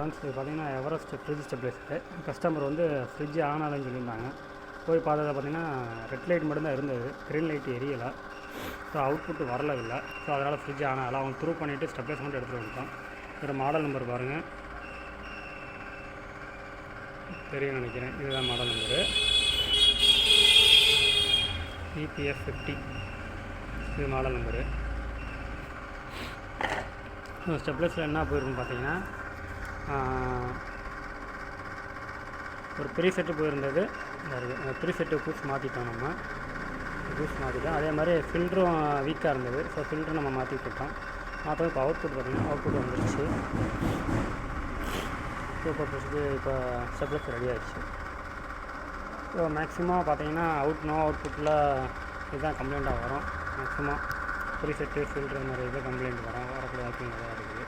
Friends இது பார்த்திங்கன்னா Everest fridge stabiliser. Customer வந்து ஃப்ரிட்ஜ் ஆன் ஆகலன்னு சொல்லியிருந்தாங்க. போய் பார்த்ததில் பார்த்திங்கன்னா ரெட் லைட் மட்டும்தான் இருந்தது, க்ரீன் லைட் எரியலை. ஸோ அவுட்புட் வரலவில்லை. ஸோ அதனால் ஃப்ரிட்ஜ் ஆன் ஆகலை. அவங்க த்ரூ பண்ணிவிட்டு ஸ்டெபிலைசர் மட்டும் எடுத்துகிட்டு வந்துட்டோம். இதோட மாடல் நம்பர் பாருங்கள், தெரியும் நினைக்கிறேன். இதுதான் மாடல் நம்பரு, EPF50. இது மாடல் நம்பரு. ஸ்டெபிலைசர் என்ன போயிருக்குன்னு பார்த்தீங்கன்னா ஒரு ப்ரீ செட்டு போயிருந்தது. ப்ரீ செட்டு பூஸ் மாற்றிட்டோம். நம்ம பூஸ் மாற்றிட்டோம். அதே மாதிரி ஃபில்டரும் வீக்காக இருந்தது. ஸோ ஃபில்டரும் நம்ம மாற்றி விட்டுட்டோம். மாற்றம் இப்போ அவுட்புட் பார்த்திங்கன்னா அவுட்புட் வந்துருச்சு. சூப்பர் ப்ளஸ்க்கு இப்போ ஸ்டெபிலைசர் ரெடி ஆகிடுச்சு. ஸோ மேக்ஸிமம் பார்த்தீங்கன்னா நோ அவுட்புட்டில் இதுதான் கம்ப்ளைண்ட்டாக வரும். மேக்ஸிமம் ப்ரீ செட்டு ஃபில்டர் மாதிரி இது கம்ப்ளைண்ட் வரக்கூடிய வாய்ப்பு நிறையா இருக்குது.